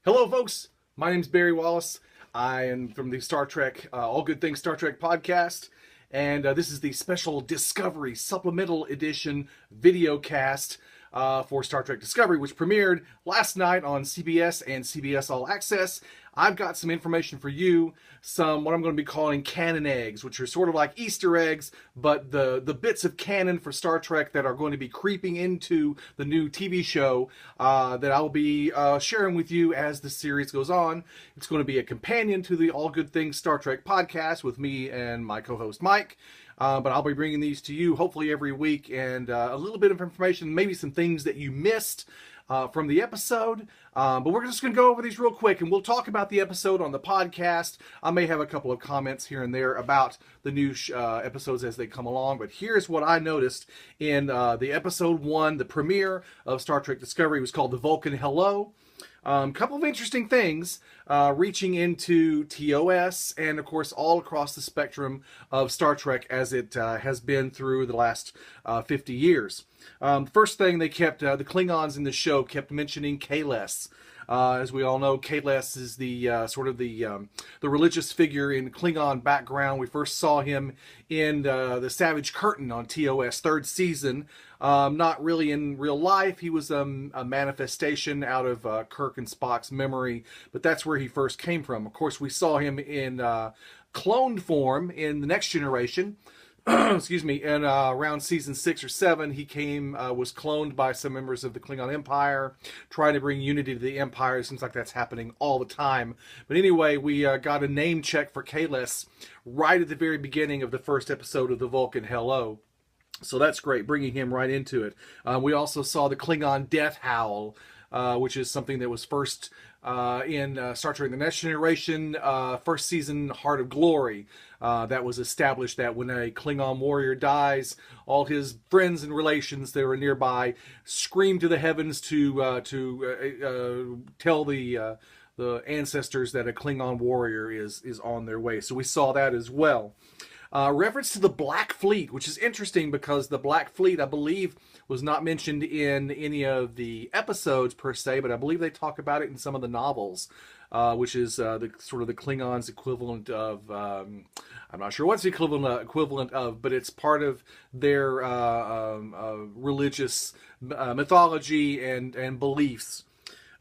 Hello, folks. My name's Barry Wallace. I am from the Star Trek, All Good Things Star Trek podcast, and this is the special Discovery Supplemental Edition video cast for Star Trek Discovery, which premiered last night on CBS and CBS All Access. I've got some information for you, some what I'm going to be calling canon eggs, which are sort of like Easter eggs, but the bits of canon for Star Trek that are going to be creeping into the new TV show that I'll be sharing with you as the series goes on. It's going to be a companion to the All Good Things Star Trek podcast with me and my co-host Mike. But I'll be bringing these to you hopefully every week, and a little bit of information, maybe some things that you missed from the episode. But we're just going to go over these real quick, and we'll talk about the episode on the podcast. I may have a couple of comments here and there about the new episodes as they come along, but here's what I noticed in the episode 1, the premiere of Star Trek Discovery. It was called The Vulcan Hello. Couple of interesting things reaching into TOS and, of course, all across the spectrum of Star Trek as it has been through the last 50 years. First thing they kept, the Klingons in the show kept mentioning Kahless. As we all know, Kahless is the sort of the religious figure in Klingon background. We first saw him in the Savage Curtain on TOS 3rd season. Not really in real life. He was a manifestation out of Kirk and Spock's memory, but that's where he first came from. Of course, we saw him in cloned form in The Next Generation. Excuse me, and around season 6 or 7, he was cloned by some members of the Klingon Empire, trying to bring unity to the Empire. It seems like that's happening all the time. But anyway, we got a name check for Kahless right at the very beginning of the first episode of The Vulcan Hello. So that's great, bringing him right into it. We also saw the Klingon Death Howl, which is something that was first in Star Trek The Next Generation, first season, Heart of Glory. That was established that when a Klingon warrior dies, all his friends and relations that were nearby scream to the heavens to tell the ancestors that a Klingon warrior is on their way. So we saw that as well. Reference to the Black Fleet, which is interesting because the Black Fleet, I believe, was not mentioned in any of the episodes per se, but I believe they talk about it in some of the novels, which is the sort of the Klingons' equivalent of, I'm not sure what's the equivalent of, but it's part of their religious mythology and beliefs.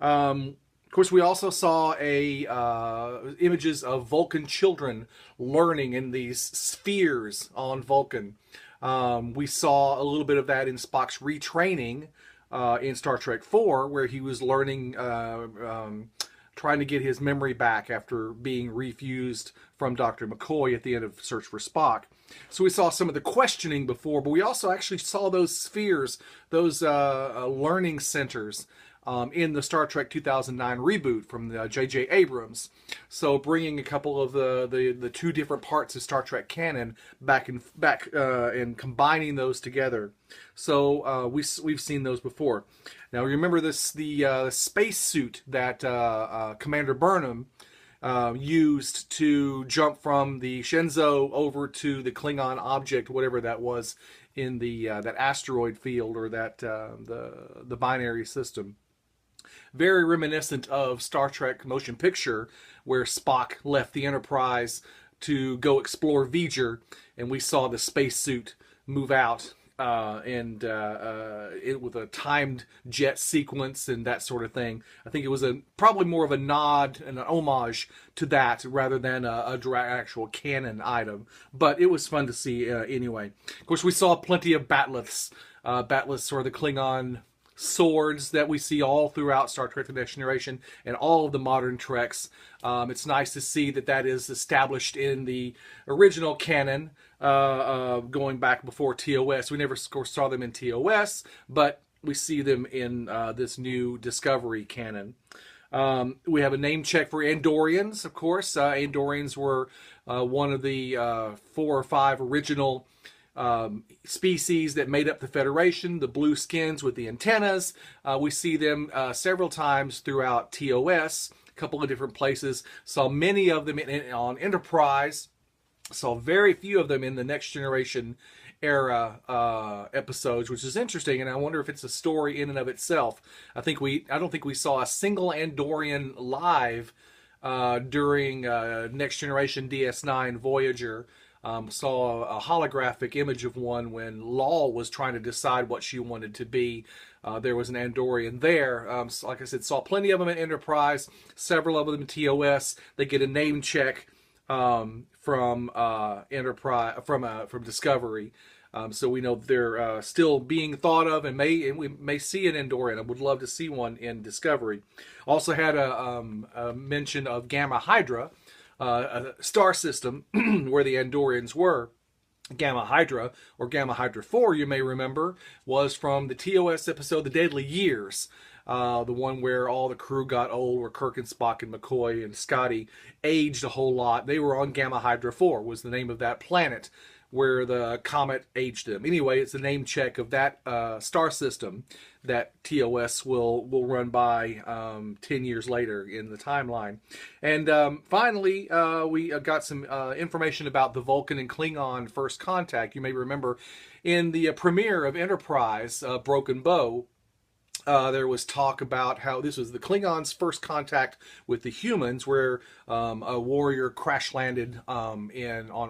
Of course, we also saw images of Vulcan children learning in these spheres on Vulcan. We saw a little bit of that in Spock's retraining in Star Trek IV, where he was learning, trying to get his memory back after being refused from Dr. McCoy at the end of Search for Spock. So we saw some of the questioning before, but we also actually saw those spheres, those learning centers, in the Star Trek 2009 reboot from J.J. Abrams. So bringing a couple of the two different parts of Star Trek canon back and combining those together. So we've seen those before. Now remember the space suit that Commander Burnham used to jump from the Shenzhou over to the Klingon object, whatever that was, in the that asteroid field or that the binary system. Very reminiscent of Star Trek motion picture, where Spock left the Enterprise to go explore V'ger, and we saw the spacesuit move out with a timed jet sequence and that sort of thing. I think it was probably more of a nod and an homage to that rather than a actual canon item. But it was fun to see anyway. Of course, we saw plenty of bat'leths. Bat'leths are the Klingon swords that we see all throughout Star Trek The Next Generation and all of the modern Treks. It's nice to see that is established in the original canon, going back before TOS. We never saw them in TOS, but we see them in this new Discovery canon. We have a name check for Andorians, of course. Andorians were one of the 4 or 5 original species that made up the Federation, the blue skins with the antennas. We see them several times throughout TOS, a couple of different places. Saw many of them on Enterprise. Saw very few of them in the Next Generation era episodes, which is interesting, and I wonder if it's a story in and of itself. I don't think we saw a single Andorian live during Next Generation DS9 Voyager. Saw a holographic image of one when Law was trying to decide what she wanted to be. There was an Andorian there. So like I said, saw plenty of them in Enterprise, several of them in TOS. They get a name check from Enterprise, from Discovery. So we know they're still being thought of, and we may see an Andorian. I would love to see one in Discovery. Also had a mention of Gamma Hydra, a star system where the Andorians were. Gamma Hydra, or Gamma Hydra 4, you may remember, was from the TOS episode The Deadly Years. The one where all the crew got old, where Kirk and Spock and McCoy and Scotty aged a whole lot. They were on Gamma Hydra 4, was the name of that planet where the comet aged them. Anyway, it's a name check of that star system that TOS will run by 10 years later in the timeline. And finally, we got some information about the Vulcan and Klingon first contact. You may remember in the premiere of Enterprise, Broken Bow, there was talk about how this was the Klingons' first contact with the humans, where a warrior crash landed on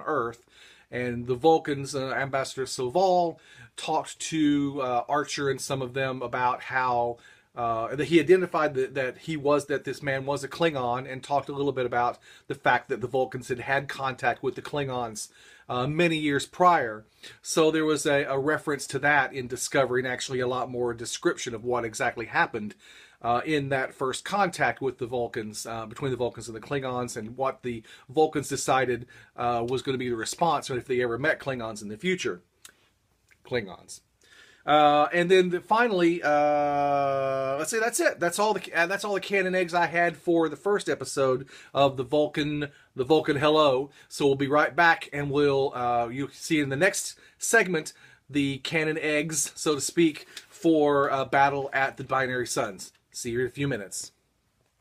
Earth. And the Vulcans, Ambassador Soval, talked to Archer and some of them about how that he identified that this man was a Klingon, and talked a little bit about the fact that the Vulcans had contact with the Klingons many years prior. So there was a reference to that in Discovery, and actually a lot more description of what exactly happened in that first contact with the Vulcans, between the Vulcans and the Klingons, and what the Vulcans decided was going to be the response, or if they ever met Klingons in the future. Klingons. And then finally, let's say that's it. That's all the canon eggs I had for the first episode of the Vulcan Hello. So we'll be right back, and you'll see in the next segment the canon eggs, so to speak, for Battle at the Binary Suns. See you in a few minutes.